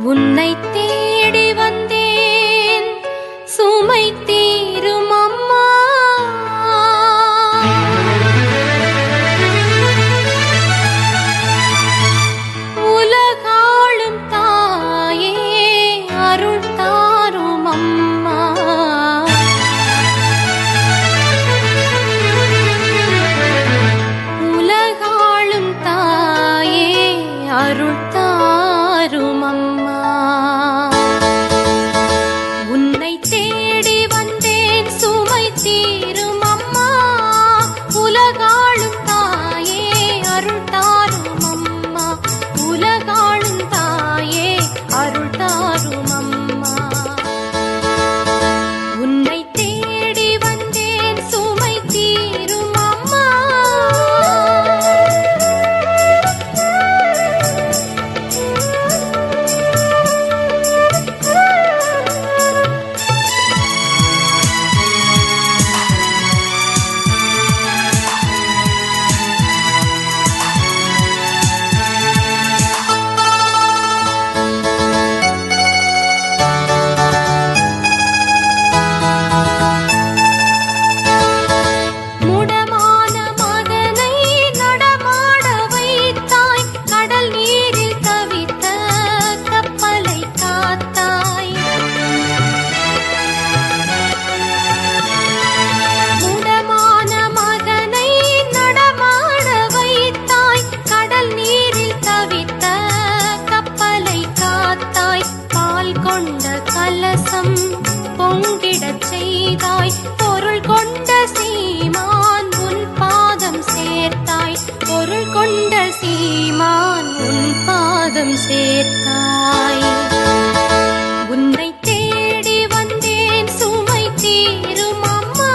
உன்னை தேடி வந்தேன் சுமை தீரும் அம்மா. உலகாளும் தாயே அருள் தாரும் அம்மா. உலகாளும் தாயே அருள் தாரும் அம்மா. உன்னை தேடி வந்தேன் சுமை தீரும் அம்மா. உலகாளும் தாயே அருள் தாரும் அம்மா. உலகாளும் தாயே அருள் தாரும் அம்மா. உன்னை தேடி வந்தேன் சுமை தீரும் அம்மா. முடமான மகனை நடமாட வைத்தாய். கடல் நீரில் தவித்த கப்பலை காத்தாய். முடமான மகனை நடமாட வைத்தாய். கடல் நீரில் தவித்த கப்பலை காத்தாய். பால் கொண்ட கலசம் பொங்கிடச் செய்தாய். பொருள் கொண்ட சீமான் உன் பாதம் சேர்த்தாய். பொருள் கொண்ட சீமான் உன் பாதம் சேர்த்தாய். உன்னை தேடி வந்தேன் சுமை தீரும் அம்மா.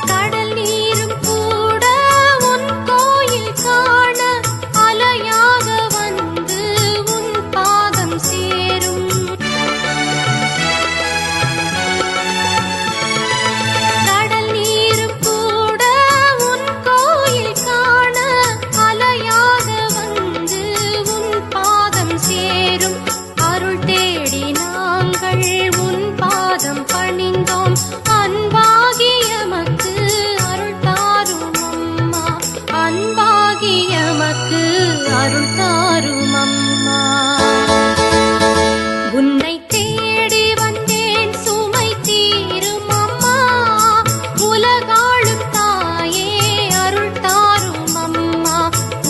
கடல் நீரும் கூட உன் கோயில் காண அலையாக வந்து உன் பாதம் சேரும். கடல் நீரும் கூட உன் கோயில் காண அலையாக வந்து உன் பாதம் சேரும். அருள் தேடி நாங்கள் உன் பாதம் பணிந்தோம். அன்பாகியமக்கு அருள் தாரும் அம்மா. அன்பாகியமக்கு அருள் தாரும் அம்மா. உன்னை தேடி வந்தேன் சுமை தீரும் அம்மா. உலகாளும் தாயே அருள் தாரும் அம்மா.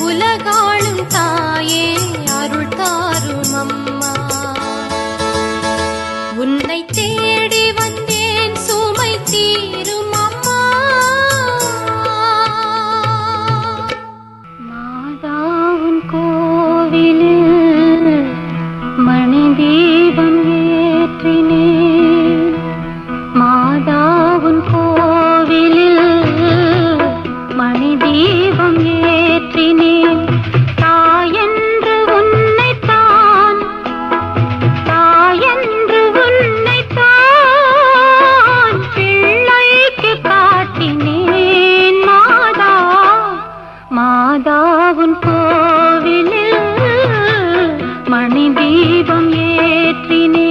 உலகாளும் தாயே அருள் தாரும் அம்மா. உன்னை தேடி வந்தேன் சுமை தீரும் அம்மா. மாதா உன் கோவிலில் மணி தீபம் ஏற்றினேன். மாதா உன் கோவிலில் மணி தீபம் ஏற்றினேன். தாயென்று உன்னைத்தான், தாயென்று உன்னைத்தான் பிள்ளைக்கு காட்டினேன். மாதா, மாதா உன் கோவிலில் மணி தீபம் ஏற்றினேன்.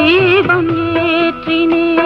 தீபம் ஏற்றினேன்.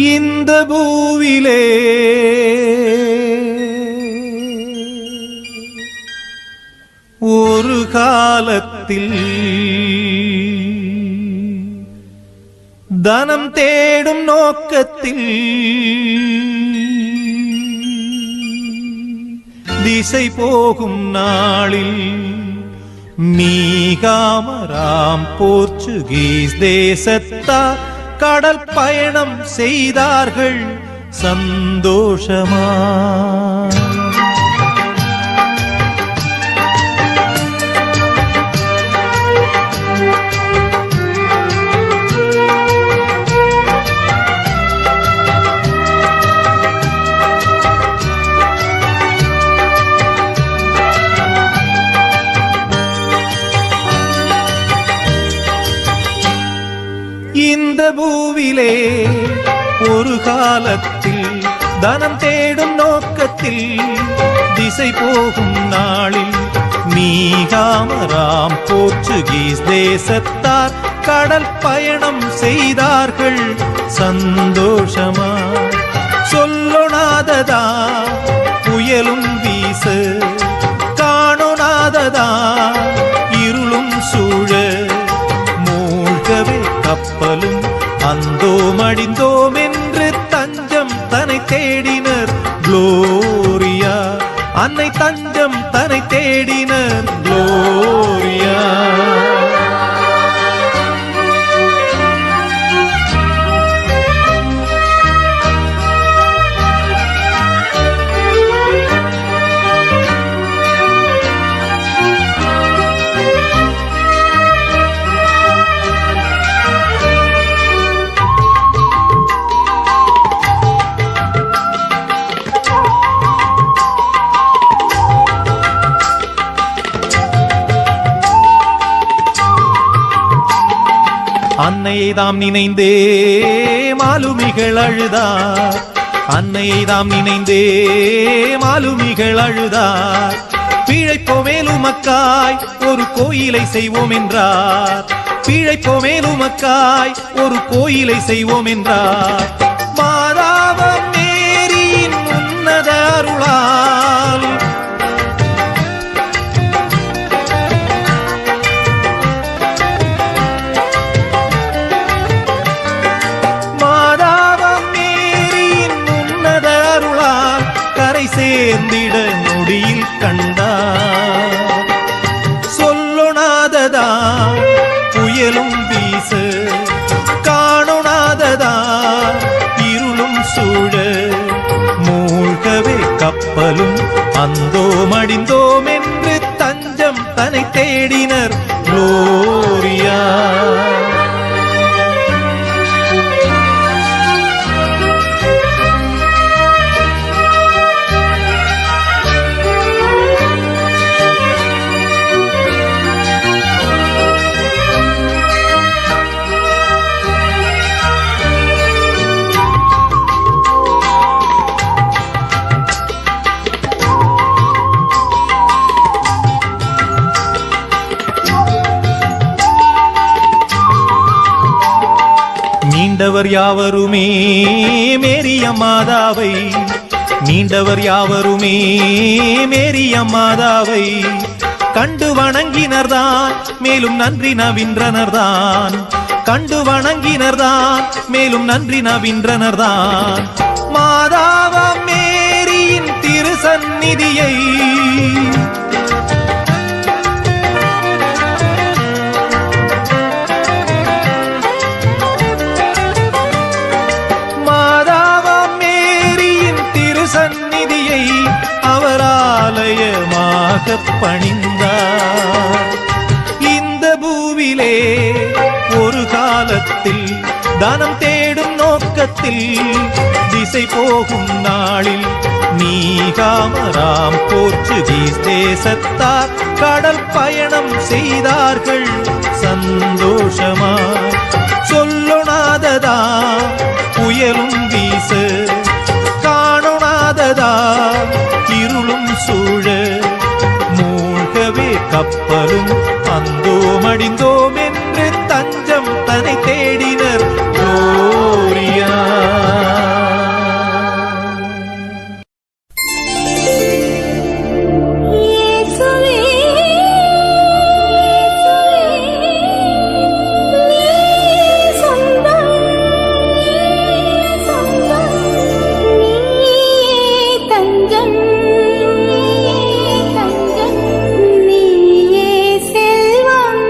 இந்த பூவிலே ஒரு காலத்தில் தனம் தேடும் நோக்கத்தில் திசை போகும் நாளில் மீகாமராம் போர்ச்சுகீஸ் தேசத்தார் கடல் பயணம் செய்தார்கள் சந்தோஷமா. இந்த பூவிலே ஒரு காலத்தில் தனம் தேடும் நோக்கத்தில் திசை போகும் நாளில் மீகாமராம் போர்ச்சுகீஸ் தேசத்தார் கடல் பயணம் செய்தார்கள் சந்தோஷமா. சொல்லொணாததா புயலும் வீச, காணொணாததா இருளும் சூழ, மூழ்கவே கப்பலும் அந்தோ மடிந்தோம் என்று தஞ்சம் தன்னை தேடினர் குளோரியா. அன்னை தஞ்சம் தன்னை தேடினர் குளோரியா. அன்னையை தாம் நினைந்தே மாலுமிகள் அழுதார். அன்னையை தாம் நினைந்தே மாலுமிகள் அழுதார். பிழைப்போமேலுமக்காய் ஒரு கோயிலை செய்வோம் என்றார். பிழைப்போமேலுமக்காய் ஒரு கோயிலை செய்வோம் என்றார். மாதாவம் மேரியின் உன்னத அருளால் சேர்ந்திட நொடியில் கண்டார். சொல்லொணாததா புயலும் வீச, காணொணாததா இருளும் சூழ, மூழ்கவே கப்பலும் அந்தோம் அடிந்தோம் என்று தஞ்சம் தன்னை தேடினர் குளோரியா. நீண்டவர் யாவருமே மேரியம்மாதாவை, நீண்டவர் யாவருமே மேரியம்மாதாவை கண்டு வணங்கினர்தான் மேலும் நன்றி நவின்றனர்தான். கண்டு வணங்கினர்தான் மேலும் நன்றி நவின்றனர்தான். மாதாவம் மேரியின் திருசந்நிதியை சந்நிதியை அவர் ஆலயமாக பணிந்தார். இந்த பூவிலே ஒரு காலத்தில் தானம் தேடும் நோக்கத்தில் திசை போகும் நாளில் நீகாமராம் போர்ச்சுகீஸ் தேசத்தார் கடல் பயணம் செய்தார்கள் சந்தோஷமா. சொல்லொணாததா புயலும் வீச, காணொணாததா இருளும் சூழ, மூழ்கவே கப்பலும் அந்தோம் அடிந்தோம் என்று தஞ்சம் தன்னை தேடினர் குளோரியா. செல்வம்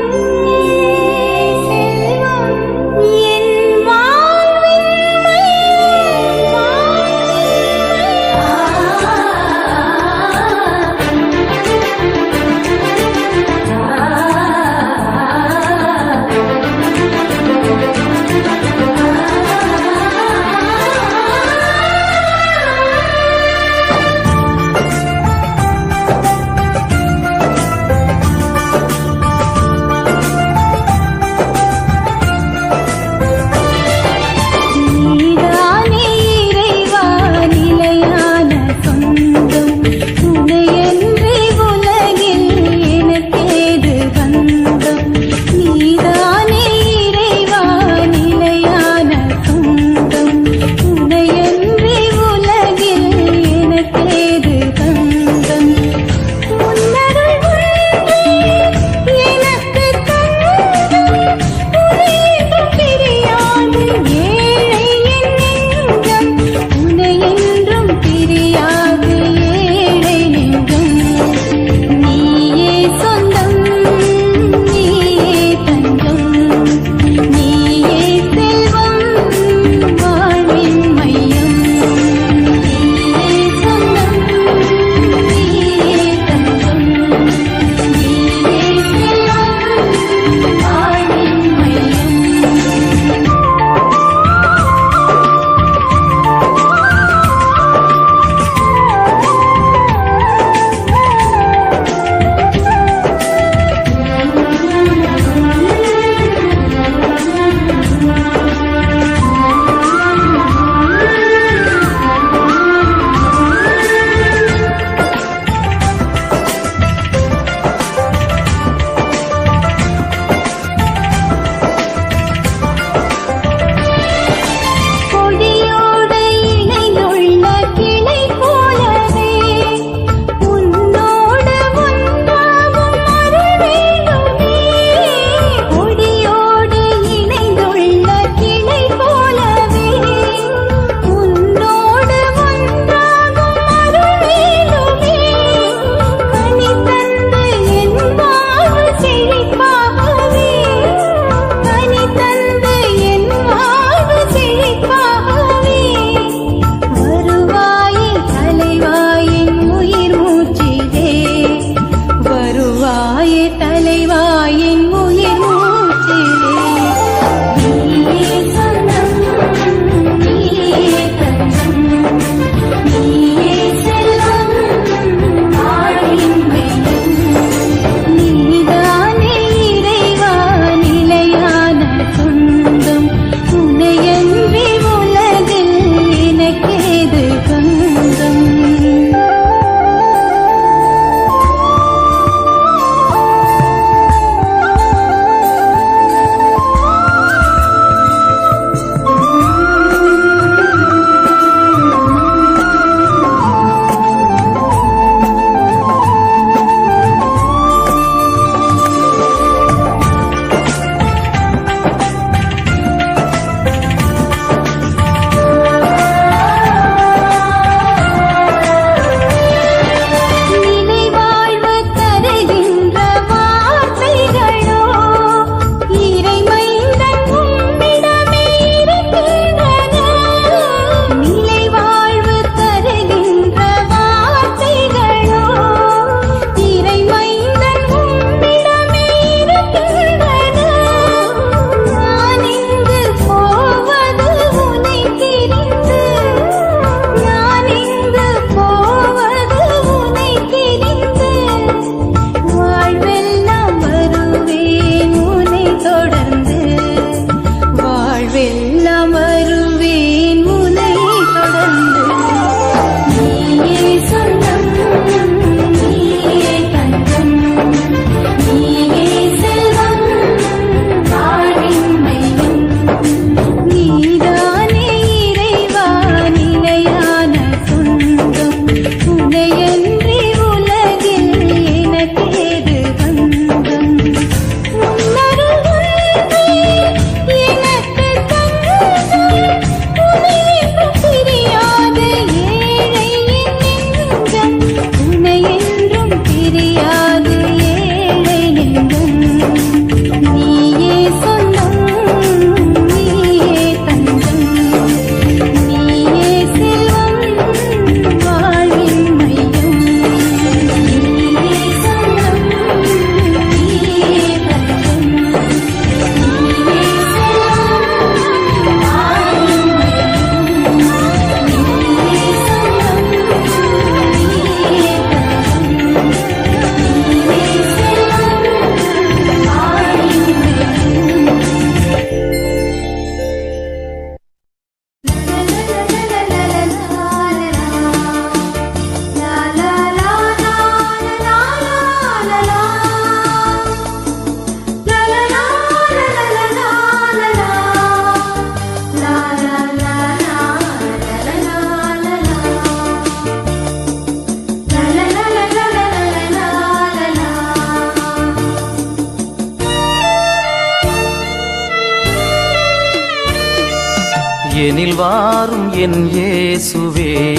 எனில் வாரும் என் இயேசுவே,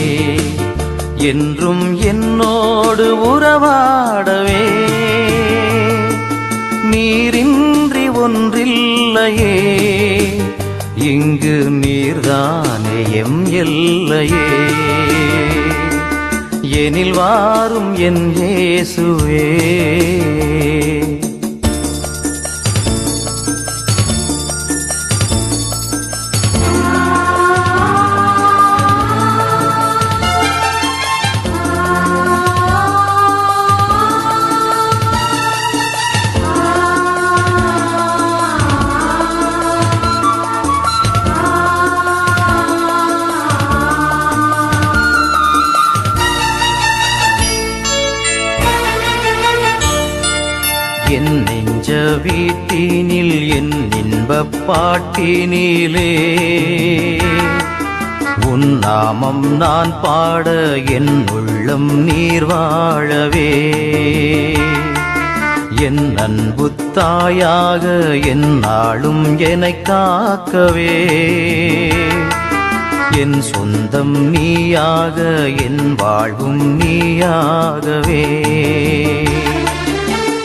என்றும் என்னோடு உறவாடவே. நீரின்றி ஒன்றில்லையே, இங்கு நீர்தானே எம் எல்லையே. எனில் வாரும் என் இயேசுவே. என் நெஞ்ச வீட்டினில் என் இன்பப் பாட்டினிலே உன் நாமம் நான் பாட என் உள்ளம் நீர் வாழவே. என் அன்பு தாயாக என் நாளும் என்னைக் காக்கவே. என் சொந்தம் நீயாக என் வாழ்வும் நீயாகவே.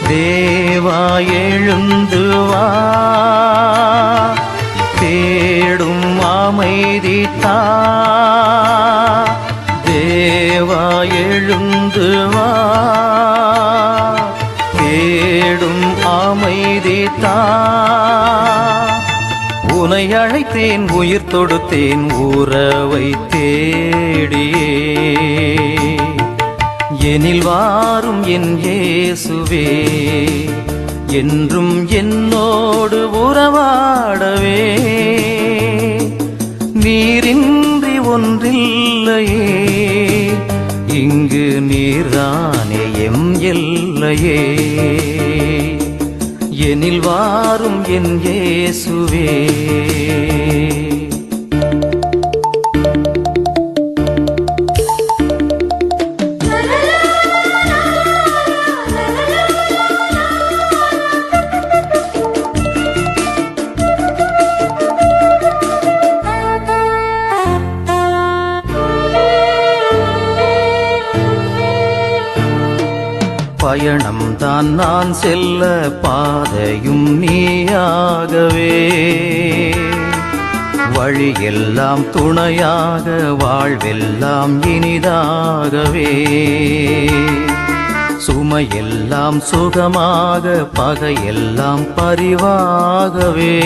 தேவா எழுந்து வா, தேடும் அமைதி தா. தேவா எழுந்து வா, தேடும் அமைதி தா. உனை அழைத்தேன் உயிர் தொடுத்தேன் உறவை தேடியே. எனில் வாரும் என் இயேசுவே, என்றும் என்னோடு உறவாடவே. நீரின்றி ஒன்றில்லையே, இங்கு நீர்தானே எம் எல்லையே. எனில் வாரும் என் இயேசுவே. பயணம் தான் நான் செல்ல பாதையும் நீயாகவே. வழியெல்லாம் துணையாக வாழ்வெல்லாம் இனிதாகவே. சுமையெல்லாம் சுகமாக பகையெல்லாம் பரிவாகவே.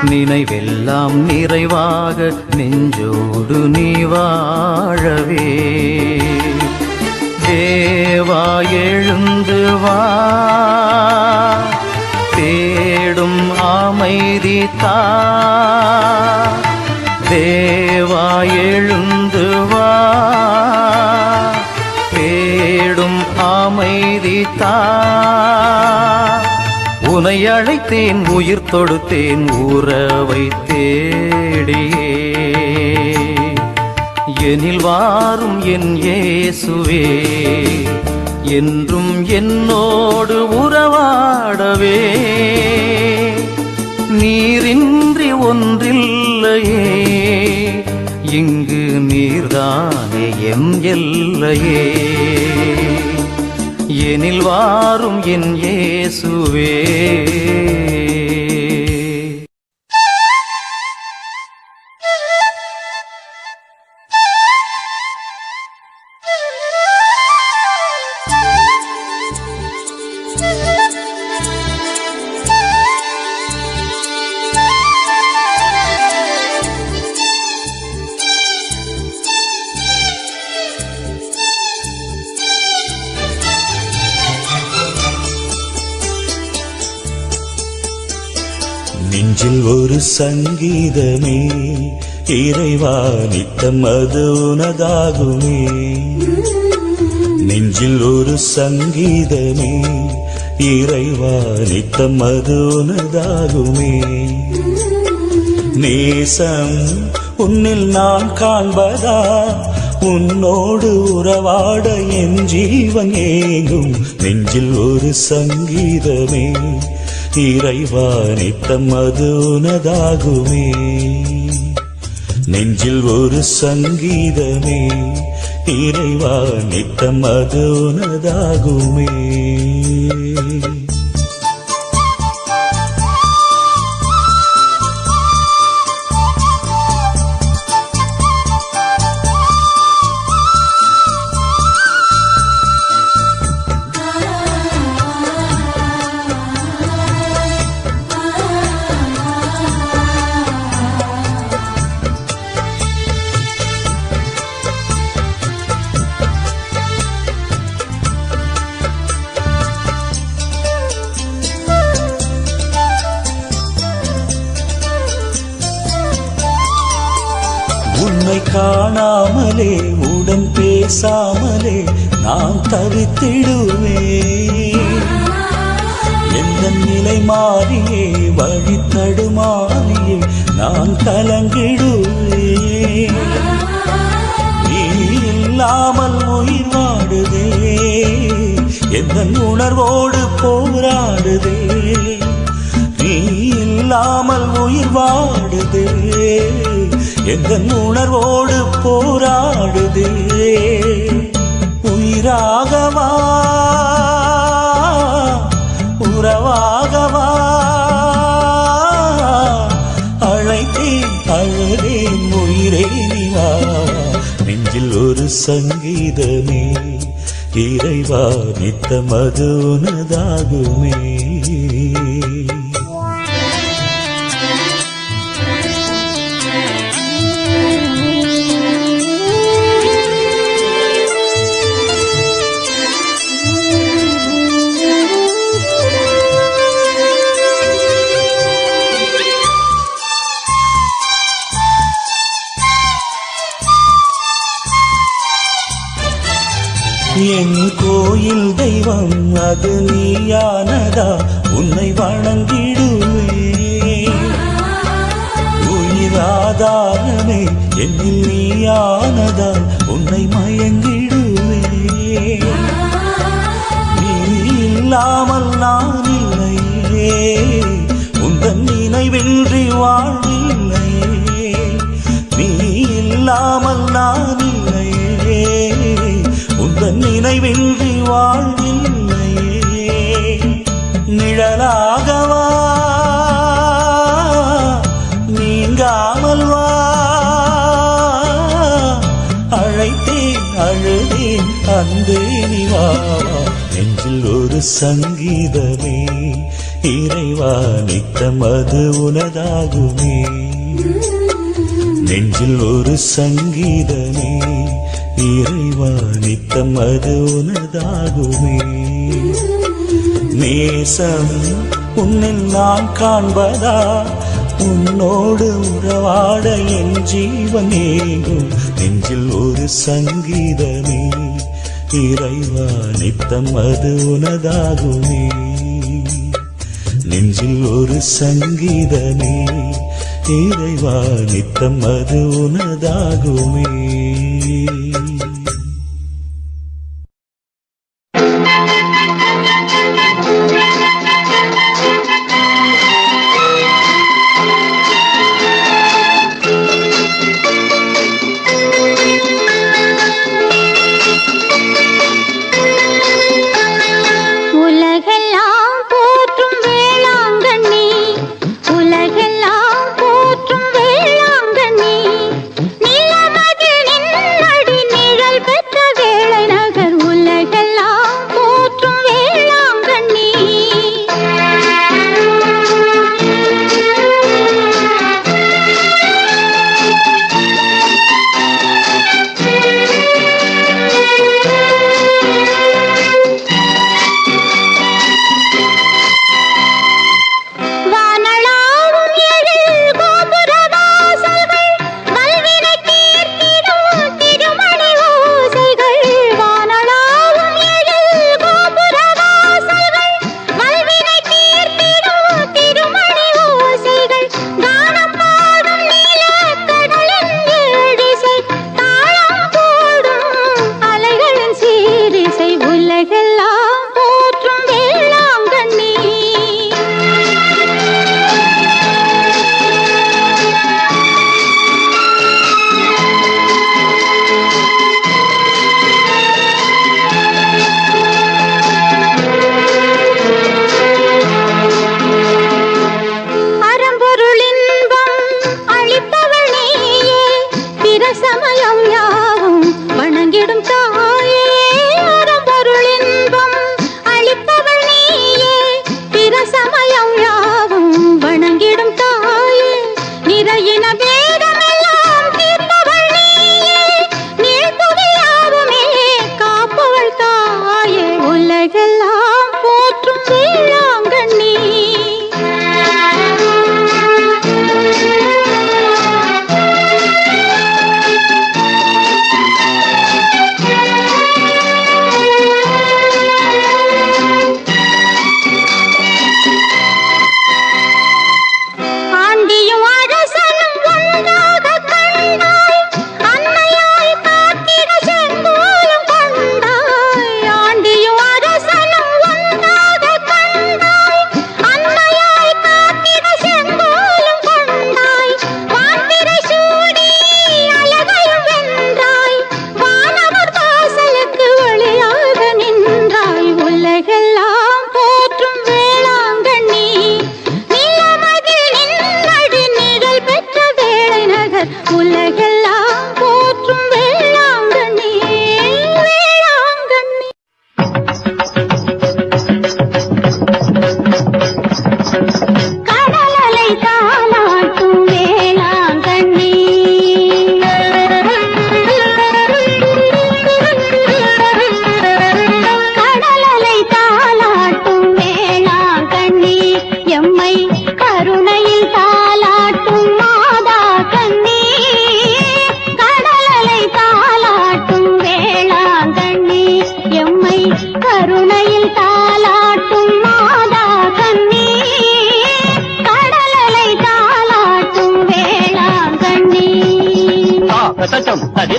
நினைவெல்லாம் நிறைவாக நெஞ்சோடு நீ வாழவே. தேவா எழுந்து வா, தேடும் அமைதி தா. தேவா எழுந்து வா, தேடும் அமைதி தா. உனை அழைத்தேன் உயிர் தொடுத்தேன் உறவை தேடியே. எனில் வாரும் என் இயேசுவே, என்றும் என்னோடு உறவாடவே. நீரின்றி ஒன்றில்லையே, இங்கு நீர்தானே எம் எல்லையே. எனில் வாரும் என் இயேசுவே. நெஞ்சில் ஒரு சங்கீதமே இறைவா நித்தம் அது உனதாகுமே. நெஞ்சில் ஒரு சங்கீதமே இறைவா நித்தம் அது உனதாகுமே. நேசம் உன்னில் நான் காண்பதா, உன்னோடு உறவாட என் ஜீவன் ஏங்கும். நெஞ்சில் ஒரு சங்கீதமே இறைவா நித்தம் அது உனதாகுமே. நெஞ்சில் ஒரு சங்கீதமே இறைவா நித்தம் அது உனதாகுமே. உன்னை காணாமலே உடன் பேசாமலே நான் தவித்திடுவேன். எந்த நிலை மாறியே வழி தடுமாறியே நான் கலங்கிடுவேன். நீ இல்லாமல் உயிர் வாடுதே, எந்த உணர்வோடு போராடுதே. நீ இல்லாமல் உயிர் வாடுதே, எந்த உணர்வோடு போராடுதே. உயிராகவா உறவாகவா அழைத்தேன் அழுதேன் உயிரே நீவா. நெஞ்சில் ஒரு சங்கீதமே இறைவா நித்தம் அது உனதாகுமே. என் கோயில் தெய்வம் அது நீயானதா, உன்னை வணங்கிடுவேன். உயிராதாரமே என்னில் நீயானதா, உன்னை மயங்கிடுவேன். நீ இல்லாமல் நான் இல்லையே, உந்தன் நினைவின்றி வாழ்வில்லையே. நீ இல்லாமல் நான் இல்லையே, உந்தன் நினைவின்றி வாழ்வில்லையே. நிழலாகவா நீங்காமல் வா, அழைத்தேன் அழுதேன் அன்பே நீவா. நெஞ்சில் ஒரு சங்கீதமே இறைவா நித்தம் அது உனதாகுமே. நெஞ்சில் ஒரு சங்கீதமே இறைவா நித்தம் அது உனதாகுமே. நேசம் உன்னில் நான் காண்பதா, உன்னோடு உறவாட என் ஜீவன் ஏங்கும். நெஞ்சில் ஒரு சங்கீதமே இறைவா நித்தம் அது உனதாகுமே. நெஞ்சில் ஒரு சங்கீதமே இறைவா நித்தம் அது உனதாகுமே. உலகெல்லாம் போற்றும் வேளாங்கண்ணி, உலகெல்லாம் போற்றும் வேளாங்கண்ணி, நிலமதில் நின்ற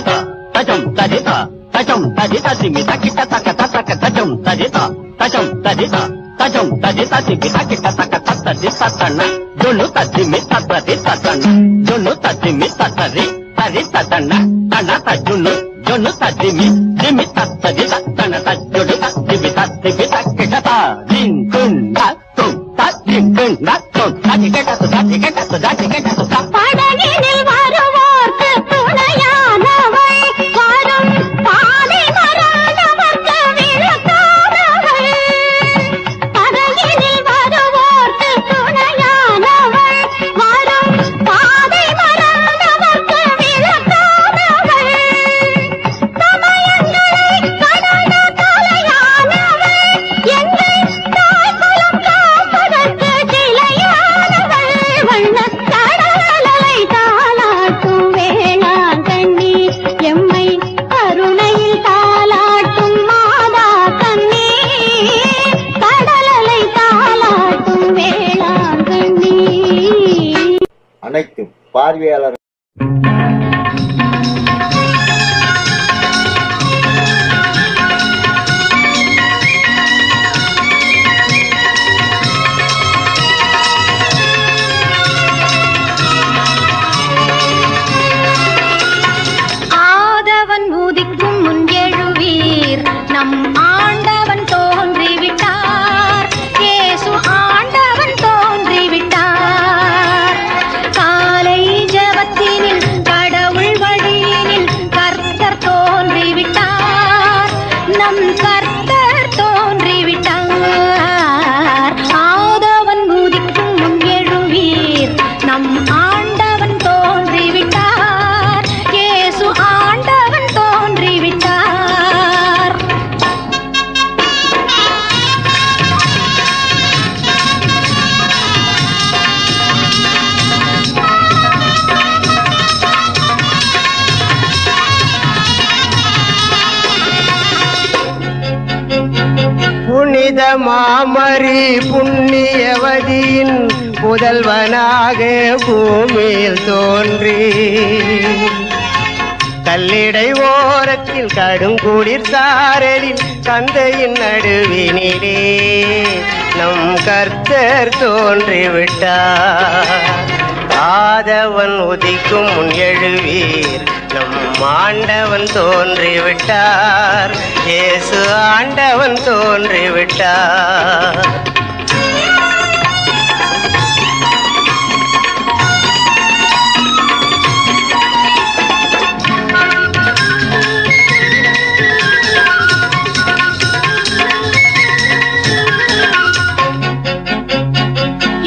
తదిత తజం తదిత తజం తదిత సిమిత కిట తక తక తజం తదిత తజం తదిత తజం తదిత సిమిత కిట తక తదిత తన జొను తదిమి తది తన జొను తదిమి తరి తరి తన తన తజును జొను తదిమి దిమి తది తన తజుడు తదిమి తదిమి కిట దిన్ కున్ తో తదిన్ కున్ తో తది కిట படகினில் வருவோர்க்கு துணையானவள், வரும் பாதை மறந்தவர்க்கு விளக்கானவள். படகினில் வருவோர்க்கு துணையானவள், வரும் பாதை மறந்தவர்க்கு விளக்கானவள். சமயங்களை கடந்த தலையானவள், எங்கள் தாய்குலம் காப்பதற்கு சிலையானவள். வண்ணக் கடலலை தாலாட்டும் வேளாங்கண்ணி, எம்மை கருணையில் தாலாட்டும் மாதா கண்ணி. கடலலை தாலாட்டும் வேளாங்கண்ணி. அனைத்து பார்வையாளர் ஆதவன் உதிக்கும் முன் எழுவீர், நம் ஆண்டவன் தோன்றிவிட்டார். இயேசு ஆண்டவன் தோன்றிவிட்டார். காலை ஜெபத்தினில் கடவுள் வழியினில் கர்த்தர் தோன்றிவிட்டார். நம் கர்த்தர் தோன்றிவிட்டார். ஆதவன் உதிக்கும் முன் எழுவீர், நம் ஆண்டவன் தோன்றிவிட்டார். இயேசு ஆண்டவன் தோன்றிவிட்டார். புனித மாமரி புண்ணியவதியின் முதல்வனாக பூமியில் தோன்றி, கல்லிடை ஓரத்தில் கடும் குளிர் சாரலில் கந்தையின் நடுவினிலே நம் கர்த்தர் தோன்றிவிட்டார். ஆதவன் உதிக்கும் முன் எழுவீர், நம் ஆண்டவன் தோன்றிவிட்டார். இயேசு ஆண்டவன் தோன்றிவிட்டார்.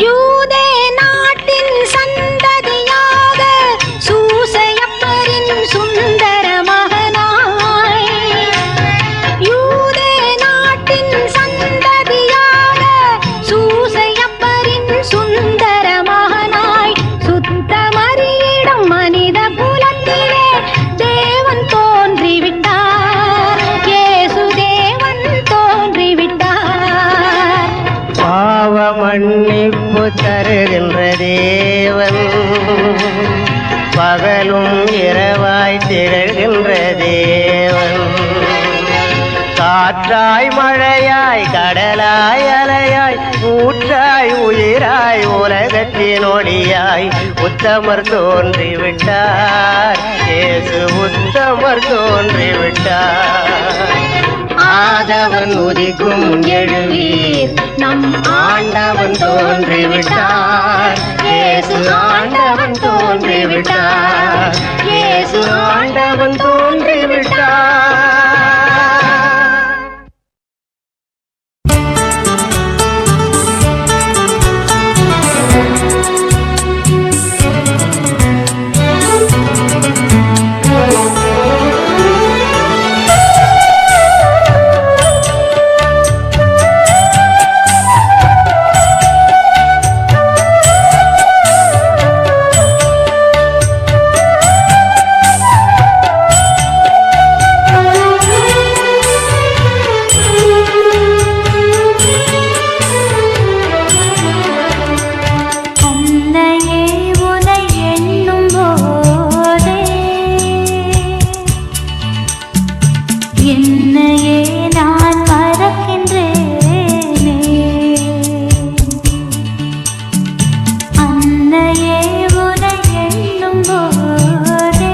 யூதே நாட்டின் சந்ததியாக சூசையப்பரின் சுந்தர மகனாய். யூதே நாட்டின் சந்ததியாக சூசையப்பரின் சுந்தர மகனாய். சுத்த மரியிடம் மனித குலத்திலே தேவன் தோன்றிவிட்டார். இயேசு தேவன் தோன்றிவிட்டார். பாவ மன்னிப்பு தருகின்ற தேவன், பகலும் இரவாய் திகழ்கின்ற தேவன். காற்றாய் மழையாய் கடலாய் அலையாய் ஊற்றாய் உயிராய் உலகத்தின் ஒளியாய் உத்தமர் தோன்றிவிட்டார். இயேசு உத்தமர் தோன்றிவிட்டார். ஆதவன் உதிக்கும் முன் எழுவீர், நம் ஆண்டவன் தோன்றிவிட்டார். இயேசு ஆண்டவன் தோன்றிவிட்டார். இயேசு ஆண்டவன் தோன்றிவிட்டார். ஆண்டவன் என்னையே நான் மறக்கின்றேனே அன்னையே உனை எண்ணும் போதே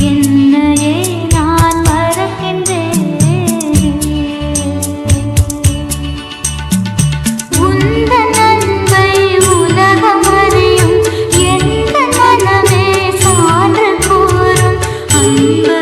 என்னையே நான் மறக்கின்றேனே உந்தன் அன்பை உலகம் அறியும் எந்த மனமே சான்று கூறும் அன்பு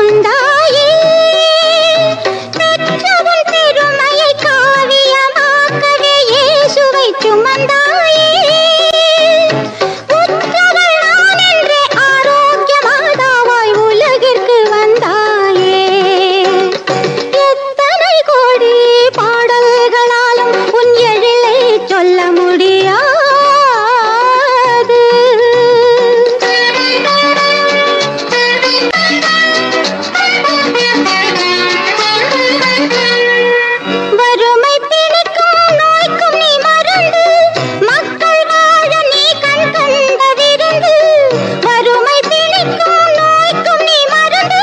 சுமந்தாயே பெற்றவன் பெருமையை காவியமாக்கவே இயேசுவை சுமந்தாயே உற்றவள் நான் என்று ஆரோக்கிய மாதாவாய் உலகிற்கு வந்தாயே எத்தனை கோடி பாடல்களாலும் உன் எழிலை சொல்ல முடியாது வறுமை பிணிக்கும் நோய்க்கும் நீ மருந்து மக்கள் வாழ நீ கண் கண்ட விருந்து வறுமை பிணிக்கும் நோய்க்கும் நீ மருந்து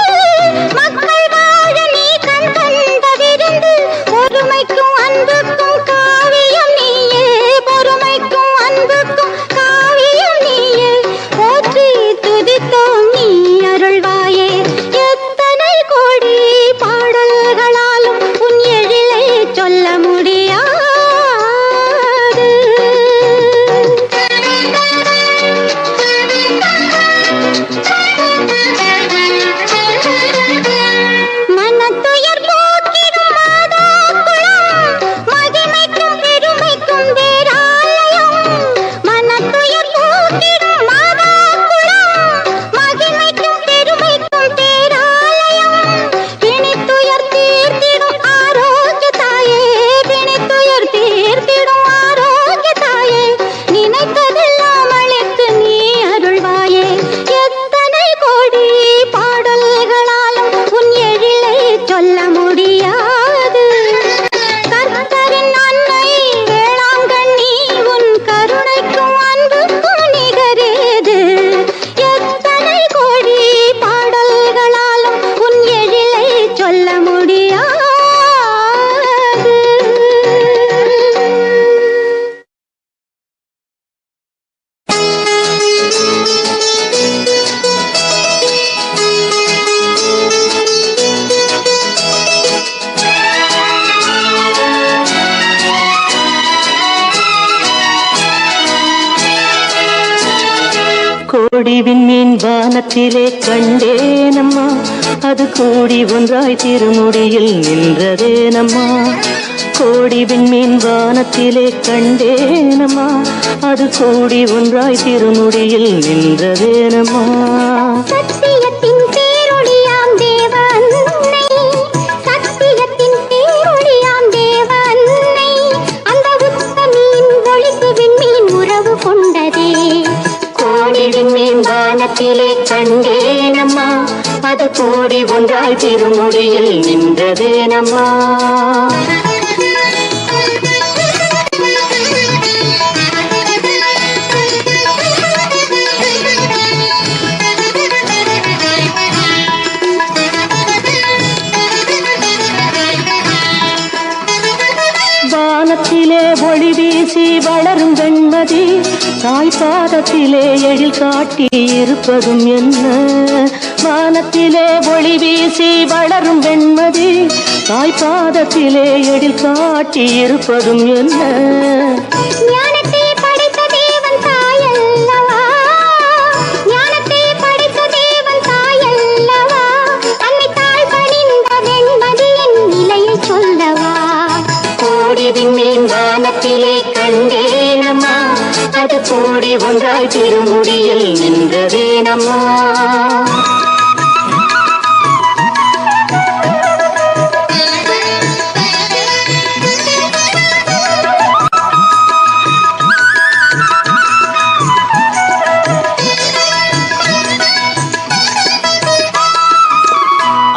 மக்கள் வாழ நீ கண் கண்ட விருந்து பொறுமைக்கும் அன்புக்கும் காவியம் நீயே பொறுமைக்கும் அன்புக்கும் காவியம் நீயே போற்றி துதித்தோம் நீ அருள்வாயே எத்தனை கோடி பாடல்களாலும் உன் எழிலை சொல்ல முடியாது மனத்துயர் போக்கிடும் மாதா குலம் மகிமைக்கும் பெருமைக்கும் வேறாலயம் மனத்துயர் போக்கிடும் மாதா குலம் மகிமைக்கும் பெருமைக்கும் பேராலயம் பிணித்துயர் தீர்த்திடும் ஆரோக்கிய தாயே பிணித்துயர் தீர்த்திடும் ஆரோக்கிய தாயே நினைத்ததெல்லாம் அளித்து நீ அருள்வாயே எத்தனை கோடி பாடல்களாலும் உன் எழிலை சொல்ல முடியாது கர்த்தரின் அன்னை வேளாங்கண்ணி உன் கருணைக்கும் அன்புக்கும் நிகரேது எத்தனை கோடி பாடல்களாலும் உன் எழிலை சொல்ல முடியாது கோடி விண்மீன் வானத்திலே கண்டேனம்மா அது கூடி ஒன்றாய் திருமுடியில் நின்றதேனம்மா கோடி விண்மீன் வானத்திலே கண்டேனம்மா அது கூடி ஒன்றாய் திருமுடியில் நின்றதேனம்மா சத்தியத்தின் பேரொளியாம் தேவ அன்னை சத்தியத்தின் பேரொளியாம் தேவ அன்னை அந்த உத்தமியின் ஒளிக்கு விண்மீன் உறவு கொண்டதே கோடி விண்மீன் வானத்திலே கண்டேனம்மா அது கூடி ஒன்றாய் திருமுடியில் நின்றதேனம்மா வானத்திலே ஒளி வீசி வளரும் வெண்மதி தாய் பாதத்திலே எழில் காட்டி இருப்பதும் என்ன வானத்திலே ஒளி வீசி வளரும் வெண்மதி தாய் பாதத்திலே எழில் காட்டி இருப்பதும் என்ன ஞானத்தை படைத்த தேவன் தாயல்லவா ஞானத்தை படைத்த தேவன் தாயல்லவா அன்னை தாய் பணிந்த வெண்மதியின் நிலையை சொல்லவா கோடி விண்மீன் வானத்திலே கண்டேனம்மா அது கூடி ஒன்றாய் திருமுடியில் நின்றதேனம்மா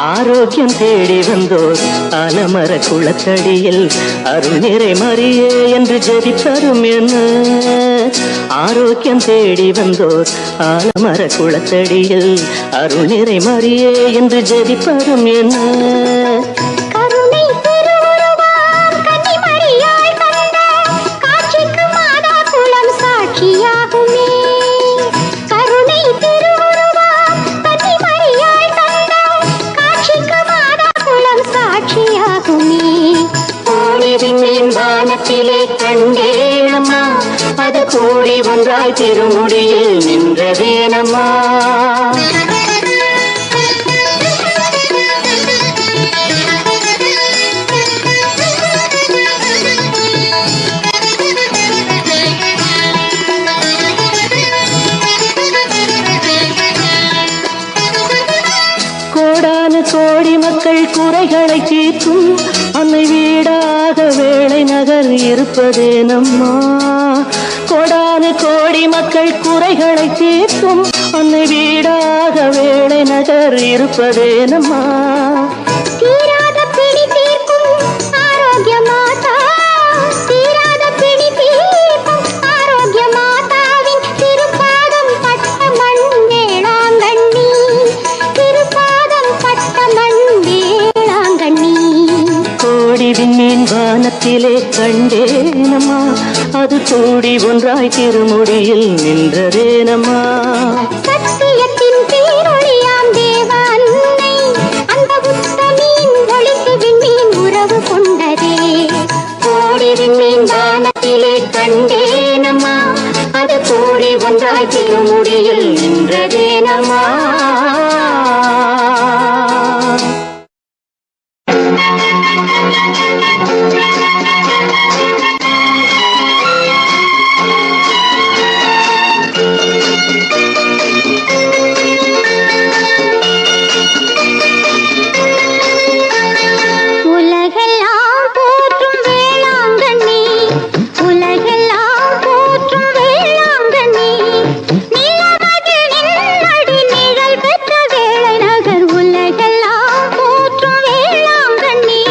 ஆரோக்கியம் தேடி வந்தோர் ஆலமர குளத்தடியில் அருள் நிறை மரியே என்று ஜெபிப்பரும் என்ன ஆரோக்கியம் தேடி வந்தோர் ஆலமர குளத்தடியில் அருள் நிறை மரியே என்று ஜெபிப்பரும் என்ன கருணை திருவுருவாம் கன்னிமரியாள் தந்த காட்சிக்கு மாதா குலம் சாட்சியாகுமே கருணை திருவுருவாம் கன்னிமரியாள் தந்த காட்சிக்கு மாதா குலம் சாட்சியாகுமே விண்மீன் வானத்திலே கண்டேனம்மா அது கூடி ஒன்றாய் திருமுடியில் நின்றதேனம்மா கோடி மக்கள் குறைகளை தீர்க்கும் அன்னை வீடாக வேளை நகர் இருப்பதே நம்மா. கோடானு கோடி மக்கள் குறைகளை தீர்க்கும் அன்னை வீடாக வேளை நகர் இருப்பதே நம்மா. தீராத பிடி தீர்க்கும் ஆரோக்கிய மாதா, தீராத பிடி தீர்க்கும் ஆரோக்கிய மாதாவின் திருப்பாதம் பட்ட மண் வேளாங்கண்ணி, திருப்பாதம் பட்ட மண் வேளாங்கண்ணி. கோடி விண்மீன் வானத்திலே கண்டேனம்மா, அது கூடி ஒன்றாய் திருமுடியில் நின்றதேனம்மா. சத்தியத்தின் பேரொழியாம் தேவ அன்னை, அந்த உத்தமியின் ஒளிக்கு விண்மீன் உறவு கொண்டதே. கோடி விண்மீன் வானத்திலே கண்டேனம்மா, அது கூடி ஒன்றாய் திருமுடியில் நின்றதேனம்மா. உலகெல்லாம் போற்றும் வேளாங்கண்ணி, உலகெல்லாம் போற்றும் வேளாங்கண்ணி, நிலமகிழின் அடி நிழல் பெற்ற வேளை நகர், உலகெல்லாம் போற்றும் வேளாங்கண்ணி.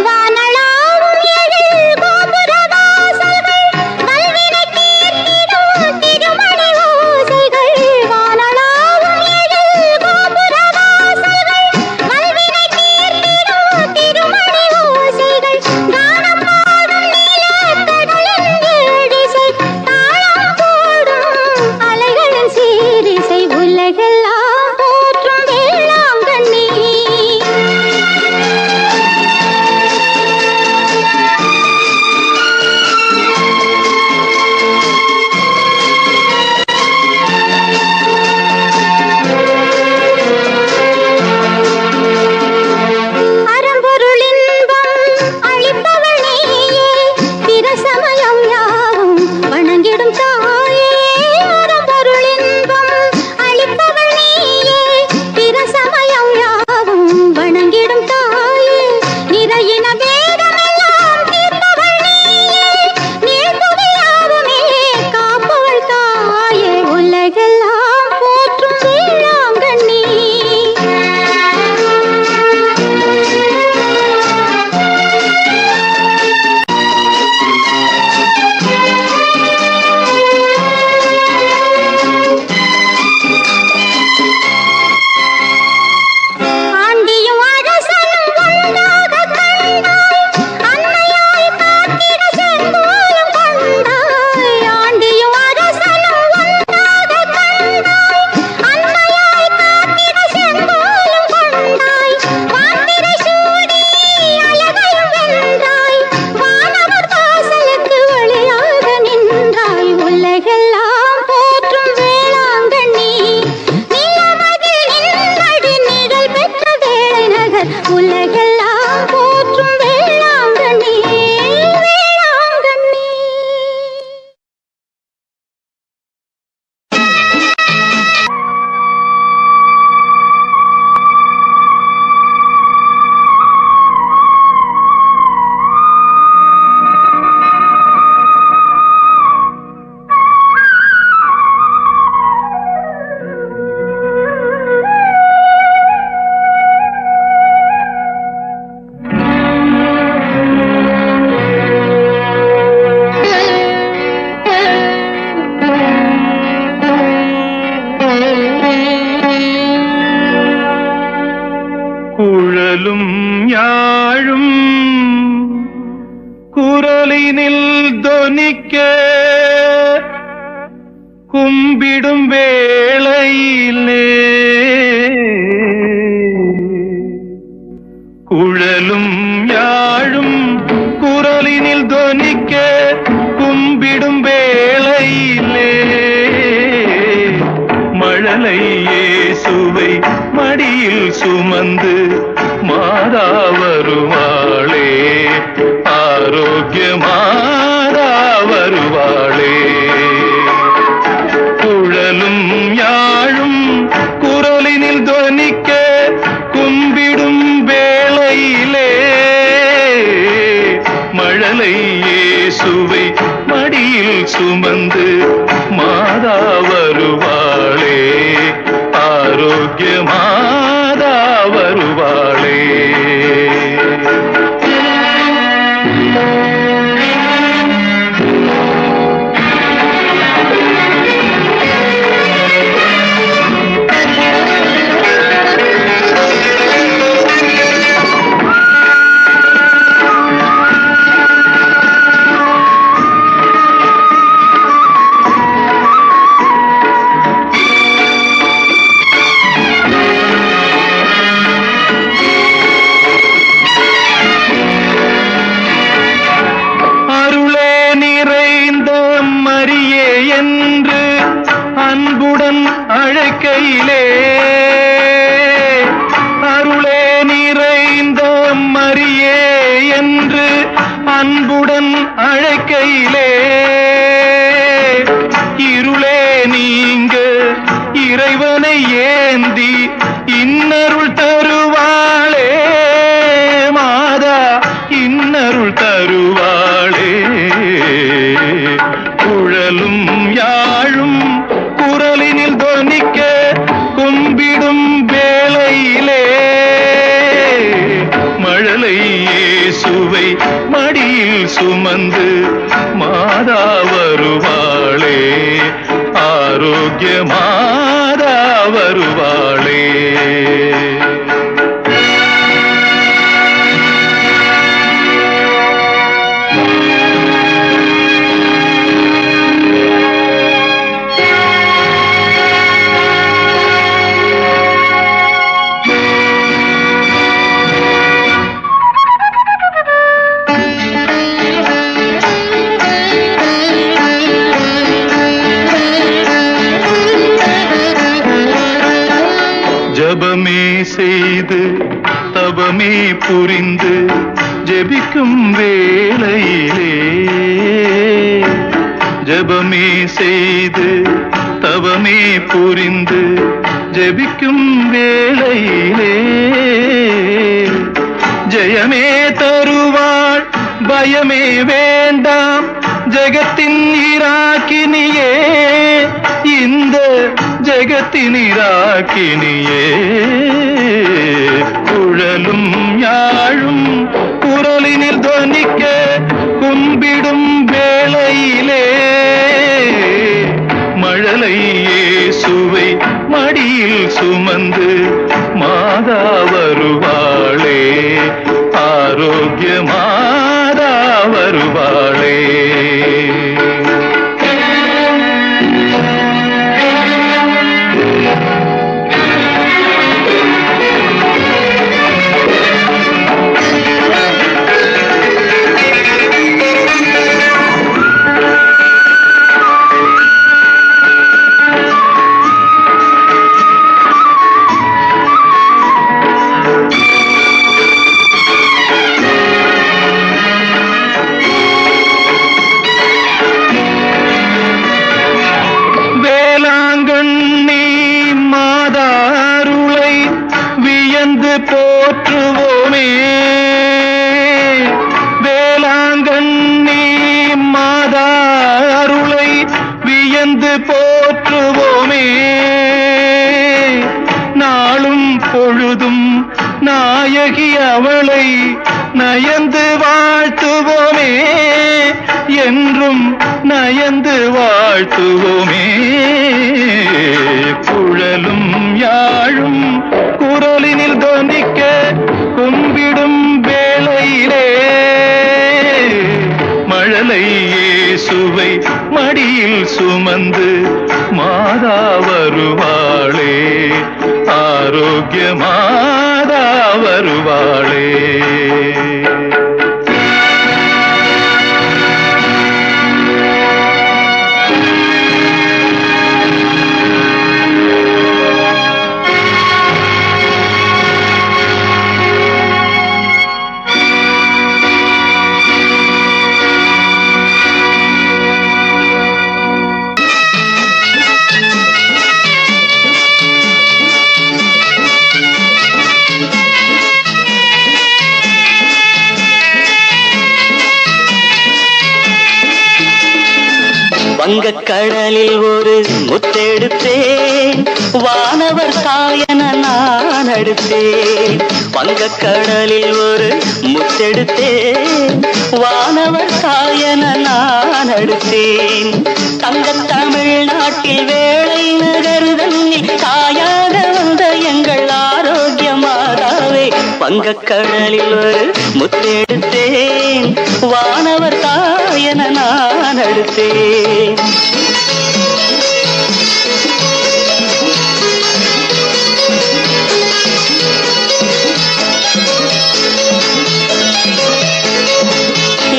வானளாவும் எழில் கோபுர வாசல்கள், வல்வினை தீர்த்திடும் திருமணி ஓசைகள். வானளாவும் எழில் கோபுர வாசல்கள், வல்வினை தீர்த்திடும் திருமணி ஓசைகள். கானம் பாடும் நீலக்கடலின் ஏழிசை, தாளம் போடும் அலைகளின் சீரிசை, உலகெல்லாம் போற்றும் வேளாங்கண்ணி. அறம்பொருள் இன்பம் அளிப்பவள் நீயே, பிற சமயம் யாவும் வணங்கிடும் தாயே. அறம்பொருள் இன்பம் அளிப்பவள் நீயே, பிற சமயம் யாவும் வணங்கிடும் தாயே. நிறையின வேதமெல்லாம் தீர்ப்பவள் நீயே, நீழ்புவியாவுமே காப்பவள் தாயே. உலகெல்லாம் போற்றும் வேளாங்கண்ணி. ஆண்டியும் அரசனும் ஒன்றாக கண்டாய், அன்னையாய் காத்திட செங்கோலும் கொண்டாய். ஆண்டியும் அரசனும் ஒன்றாக கண்டாய், அன்னையாய் காத்திட செங்கோலும் கொண்டாய். வான்திரை சூடி அழகையும் வென்றாய், வானவர் வாசலுக்கு ஒளியாக நின்றாய். உலகெல்லாம் போற்றும் வேளாங்கண்ணி, நிலமகிழின் அடி நிழல் பெற்ற வேளை நகர், உலகெல்லாம் போற்றும் வேளாங்கண்ணி, வேளாங்கண்ணி. குழலும் யாழும் குரலினில் தொனிக்க, கும்பிடும் வேளையிலே குழலும் யாழும் குரலினில் தொனிக்க, கும்பிடும் வேளையிலே மழலை இயேசுவை மடியில் மடியில் சுமந்து மாதா வருவாளே, ஆரோக்கிய மாதா வருவாளே. குழலும் யாழும் குரலினில் துவனிக்க கும்பிடும் வேளையிலே மழலை இயேசுவை மடியில் சுமந்து மாதா வருவாளே, ஆரோக்கிய மாதா வருவாளே. அன்புடன் அழைக்கையிலே, அருளே நிறைந்த மரியே என்று அன்புடன் அழைக்கையிலே இருளே நீங்க இறைவனை ஏந்தி இன்னருள் தருவாளே, மாதா இன்னருள் தருவாளே. குழலும் யாழும் குரலினில் துவனிக்க கும்பிடும் வேளையிலே மழலை இயேசுவை மடியில் சுமந்து மாதா வருவாளே, ஆரோக்கிய மாதா வருவாளே. ஜபமே செய்து தபமே புரிந்து ஜெபிக்கும் வேளையிலே, ஜபமே செய்து தவமே புரிந்து ஜெபிக்கும் வேளையிலே ஜெயமே தருவாள், பயமே வேண்டாம் ஜெகத்தின் இராக்கினியே, இந்த ஜெகத்தின் இராக்கினியே. குழலும் யாழும் குரலினில் துவனிக்க கும்பிடும் வேளையிலே மழலை இயேசுவை மடியில் சுமந்து மாதா வருவாளே, ஆரோக்கிய மாதா வருவாளே. போற்றுவோமே, வேளாங்கண்ணி மாதா அருளை வியந்து போற்றுவோமே. நாளும் பொழுதும் நாயகி அவளை நயந்து வாழ்த்துவோமே, என்றும் நயந்து வாழ்த்துவோமே. குழலும் யாழும் குரலினில் துவனிக்க கும்பிடும் வேளையிலே மழலை இயேசுவை மடியில் சுமந்து மாதா வருவாளே, ஆரோக்கிய மாதா வருவாளே. வங்கக்கடலில் ஒரு முத்தெடுத்தேன் வானவர் தாயன நான் அடுத்தேன் வங்கக்கடலில் ஒரு முத்தெடுத்தேன் வானவர் தாயன நான் அடுத்தேன் தங்க தமிழ்நாட்டில் வேளை நகர் தன்னில் தாயாக வந்த எங்கள் ஆரோக்கிய மாதாவே வங்கக்கடலில் ஒரு முத்தெடுத்தேன் வானவர் தாயன நான் அடுத்தேன்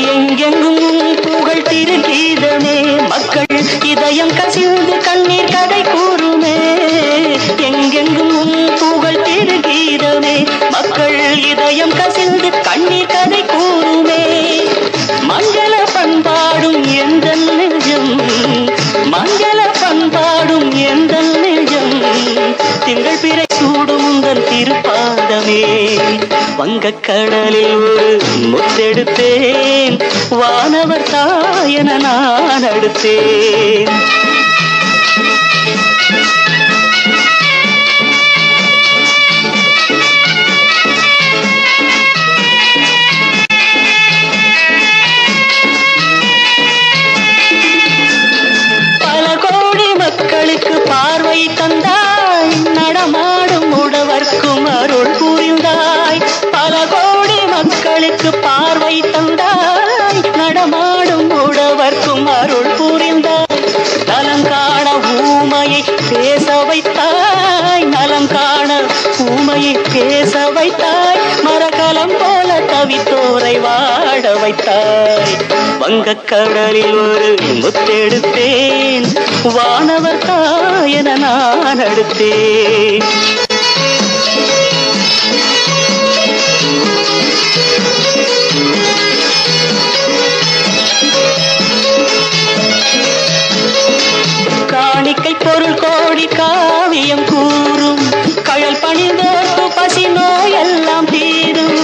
எங்கெங்கும் புகழ் திருகீதமே மக்கள் இதயம் கசிந்து கண்ணீர் கதை கூறுமே எங்கெங்கும் புகழ் திருகீதமே மக்கள் இதயம் கசிந்து கண்ணீர் கதை கூறுமே மங்கள பண்பாடும் எந்த நெஞ்சம் மங்கள பண்பாடும் எந்த நெஞ்சம் திங்கள் பிறை சூடும் உங்கள் திருப்பாதமே வங்கக்கடலில் ஒரு முத்தெடுத்தேன் வானவர் தாயன நான் அடுத்தேன் பல கோடி மக்களுக்கு பார்வை தந்தாய் நடமாடும் உழவர்க்கும் அருள் புரிந்தாய் பல கோடி மக்களுக்கு பார்வை தந்தாய் நடமாடும் உழவர்க்கும் அருள் புரிந்தாய் நலம் காண ஊமையை பேச வைத்தாய் நலம் காண ஊமையை பேச வைத்தாய் மரகலம் போல தவித்தோரை வாழ வைத்தாய் வங்கக்கடலில் ஒரு முத்தெடுத்தேன் வானவர் தாயன நான் அடுத்தேன் காணிக்கை பொருள் கோடி காவியம் கூறும் கயல் பணிந்தோர்க்கு பசி நோயெல்லாம் தீரும்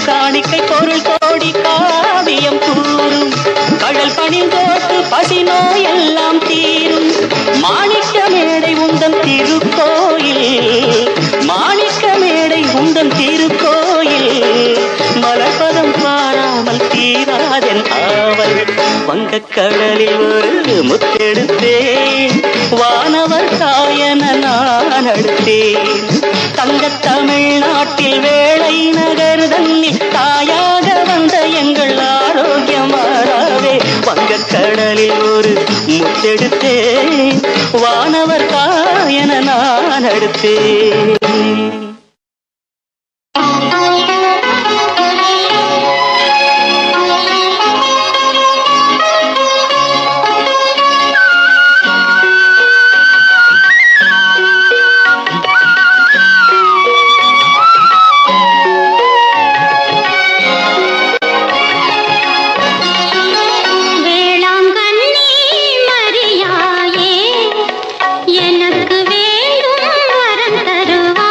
காணிக்கை பொருள் கோடி காவியம் கூறும் கயல் பணிந்தோர்க்கு பசி நோயெல்லாம் தீரும் மாணிக்க மேடை உந்தன் திருக்கோயில் மாணிக்க மேடை உந்தன் திருக்கோயில் மலர்பதம் பாராமல் தீராதன் ஆவல் வங்கக்கடலில் ஒரு முத்தெடுத்தேன் வானவர் தாயன நான் அடுத்தேன் தங்க தமிழ்நாட்டில் வேளை நகர் தன்னில் தாயாக வந்த எங்கள் ஆரோக்கியமாராவே வங்கக்கடலில் ஒரு முத்தெடுத்தேன் வானவர் தாயன நான் அடுத்தேன் வேளாங்கண்ணி மரியாயே எனக்கு வேண்டும் வரம் தருவாய்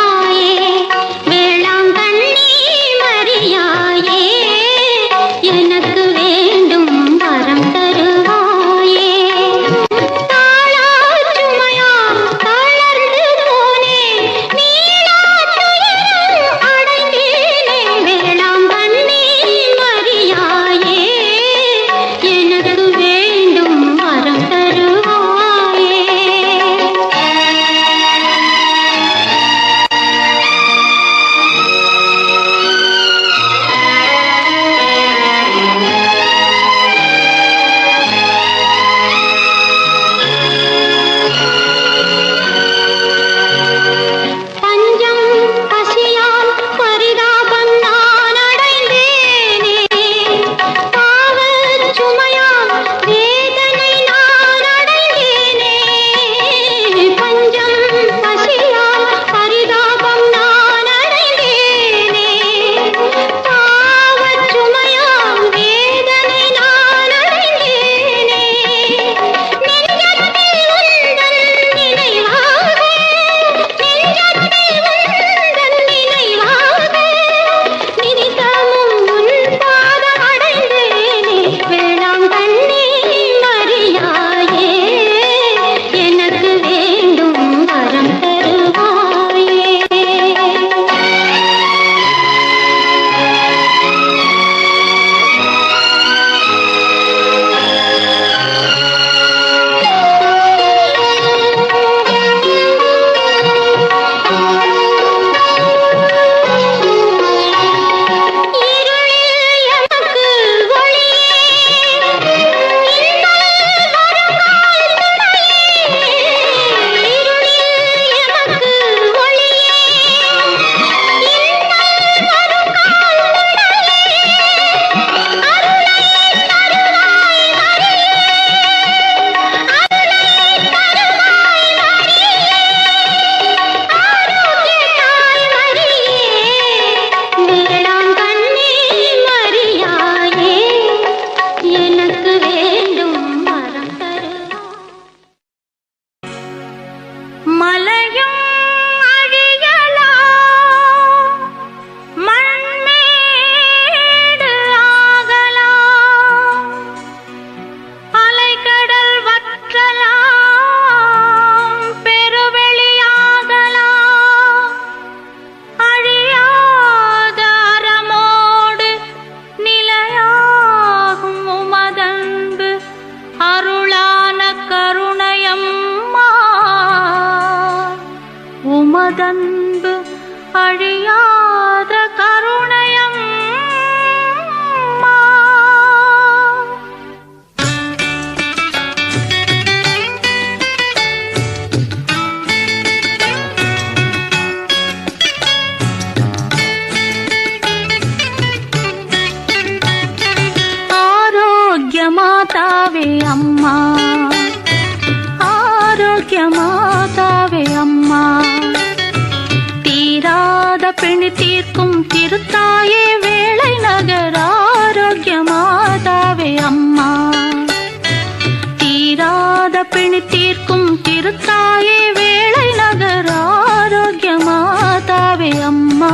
தீர்க்கும் திருத்தாயே வேளை நகர் ஆரோக்கிய மாதாவே அம்மா.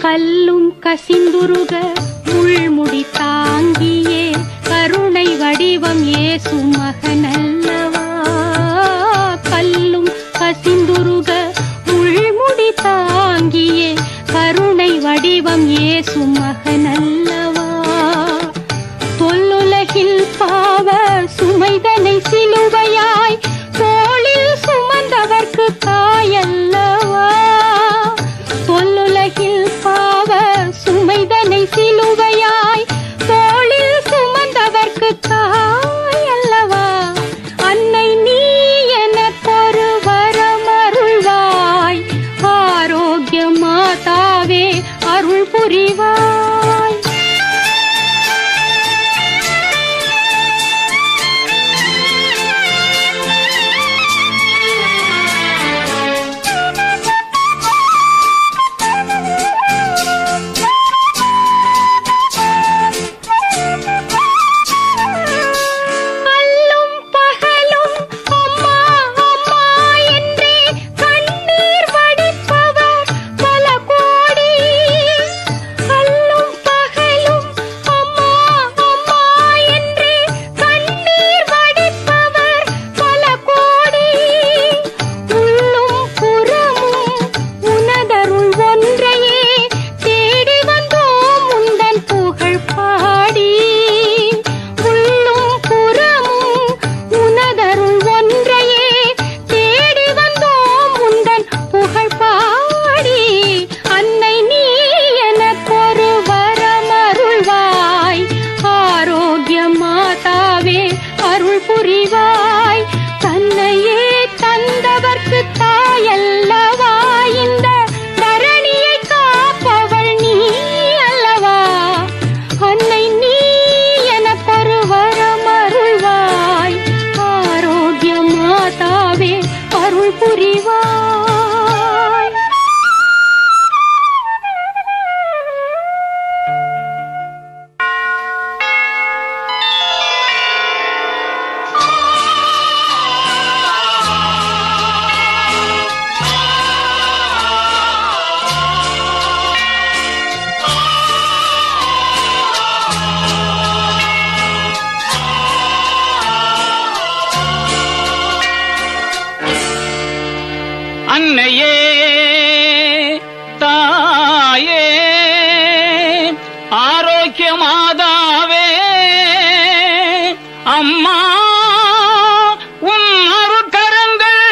கல்லும் கசிந்துருக முள்முடி தாங்கியே வடிவம் இயேசு மகனல்லவா கல்லும் கசிந்துருக உள்முடி தாங்கியே கருணை வடிவம் இயேசு மகனல்லவா தொல்லுலகில் பாவ சுமைதனை சிலுவையாய் தோளில் சுமந்தவர்க்கு தாயல்லவா தொல்லுலகில் பாவ சுமைதனை சிலுவையாய் தோளில் சுமந்தவர்க்கு தாயல்லவா அன்னை நீ எனக்கொரு வரமருள்வாய் ஆரோக்கிய மாதாவே அருள் புரிவாய் புரிவாய் தன்னையே தந்தவர்க்கு தாயல்லவா இந்த தரணியை காப்பவள் நீ அல்லவா அன்னை நீ எனக்கொரு வரமருள்வாய் ஆரோக்கிய மாதாவே அருள் புரிவாய் அன்னையே தாயே ஆரோக்கிய மாதாவே அம்மா உன் அருட்கரங்கள்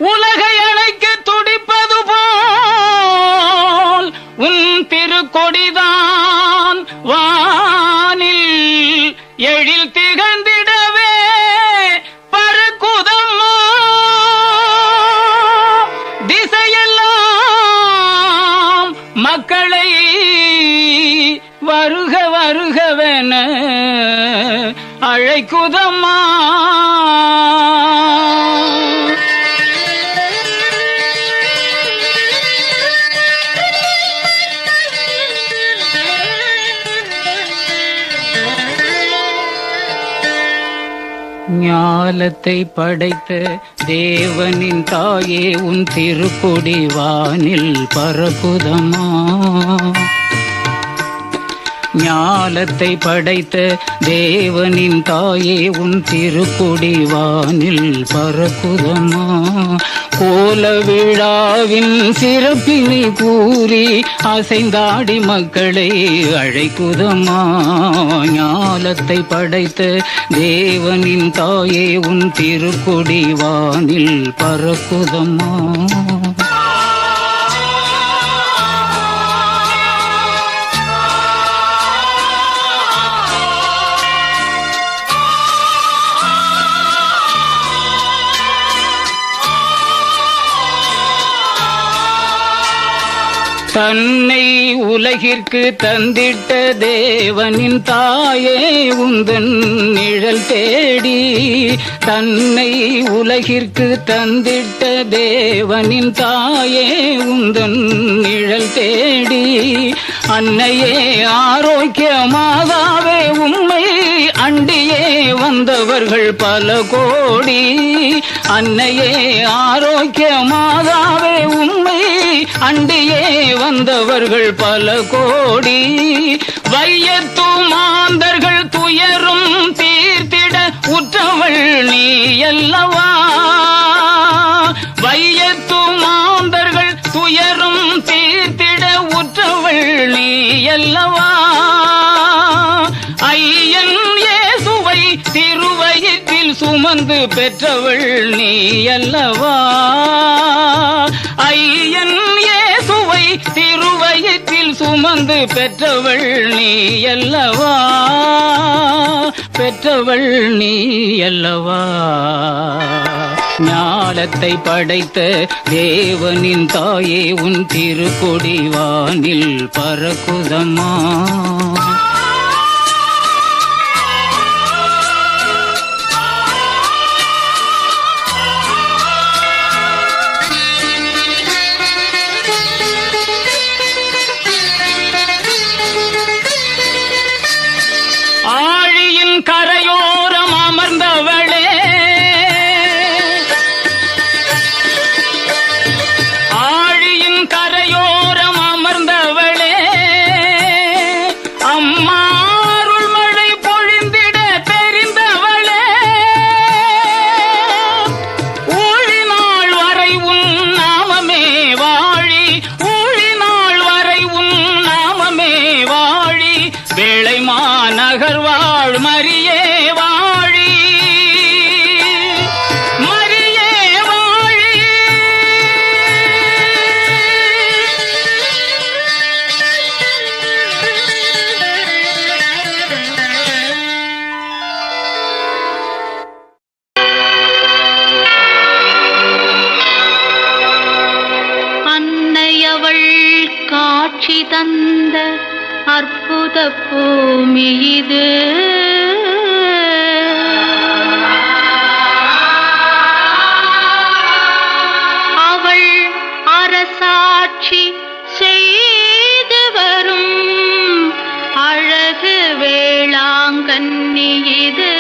உலகை அழைக்க துடிப்பது போல் உன் திருக்கொடிதான் வானில் எழில் திகழ்ந்திடவே பறக்குதம்மா திசையெல்லாம் மக்களை வருக வருகவென அழைக்குதம்மா ஞாலத்தை படைத்த தேவனின் தாயே உன் திருக்கொடி வானில் பறக்குதம்மா ஞாலத்தை படைத்த தேவனின் தாயே உன் திருக்கொடி வானில் பறக்குதம்மா கோல விழாவின் சிறப்பினை கூறி அசைந்தாடி மக்களை அழைக்குதம்மா ஞாலத்தை படைத்த தேவனின் தாயே உன் திருக்கொடி வானில் பறக்குதம்மா தன்னை உலகிற்கு தந்திட்ட தேவனின் தாயே உந்தன் நிழல் தேடி தன்னை உலகிற்கு தந்திட்ட தேவனின் தாயே உந்தன் நிழல் தேடி அன்னையே ஆரோக்கிய மாதாவே உம்மை அண்டியே வந்தவர்கள் பல கோடி அன்னையே ஆரோக்கிய மாதாவே உம்மை அண்டியே வந்தவர்கள் பல கோடி வையத்து மாந்தர்கள் துயரும் தீர்த்திட உற்றவள் நீ அல்லவா வையத்து மாந்தர்கள் துயரும் தீர்த்திட உற்றவள் நீ அல்லவா ஐயன் இயேசுவை திருவயிற்றில் சுமந்து பெற்றவள் நீ அல்லவா ஐயன் இயேசுவை திருவயிற்றில் சுமந்து பெற்றவள் நீ அல்லவா பெற்றவள் நீ அல்லவா ஞானத்தை படைத்த தேவனின் தாயே உன் திருக்கொடி வானில் பறக்குதம்மா கரையோரம் அமர்ந்தவளே ஆழியின் கரையோரம் அமர்ந்தவளே அம்மா அருள் மழை பொழிந்திட தெரிந்தவளே ஊழினாள் வரை உன் நாமமே வாழி ஊழினாள் வரை உன் நாமமே வாழி வேளை மாநகர் வாழ் மரியே வாழி மரியே வாழி அன்னையவள் காட்சி தந்த அற்புத பூமி இது அவள் அரசாட்சி செய்து வரும் அழகு வேளாங்கண்ணி இது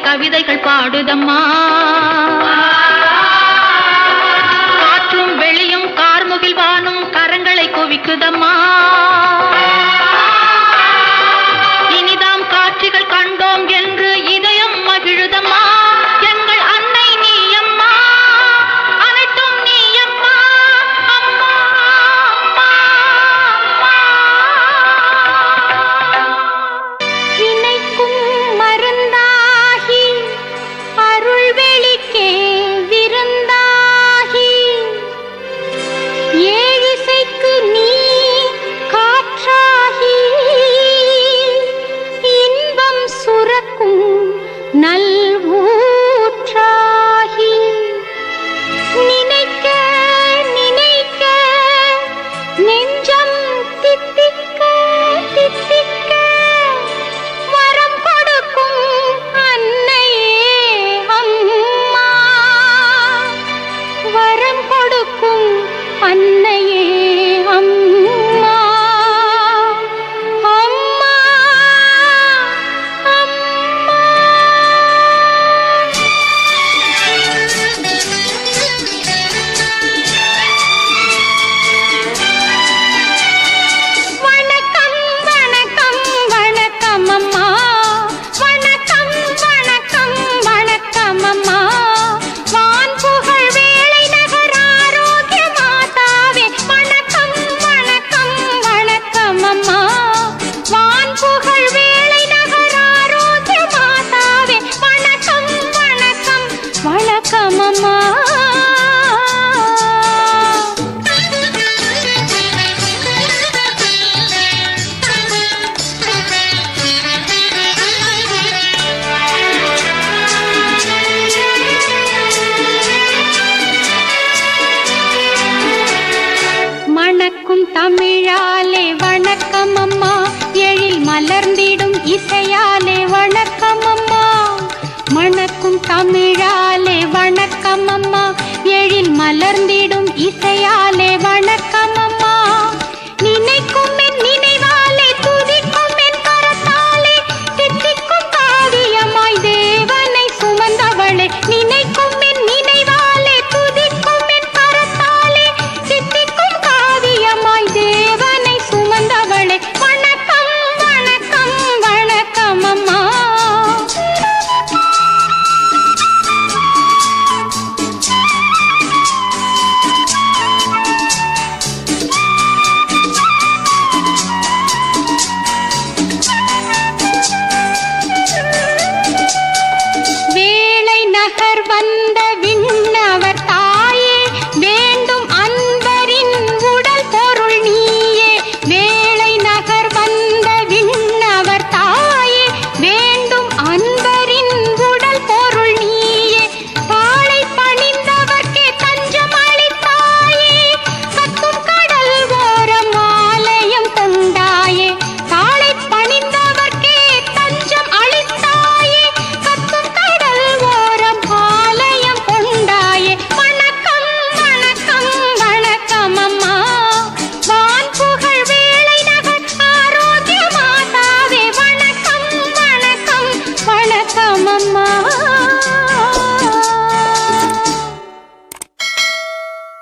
கவிதைகள் பாடுதம்மா. காற்றும் வெளியும் கார்முகில் வானும் கரங்களை குவிக்குதம்மா. இனிதாம் காட்சிகள் கண்டோம் என்று இதயம் மகிழுதம்மா. எங்கள் அன்னை நீயம்மா, அனைத்தும் நீயம்மா. அம்மா, அம்மா, அம்மா. தமிழாலே வணக்கம் அம்மா, எழில் மலர்ந்திடும் இசையாலே வணக்கம்.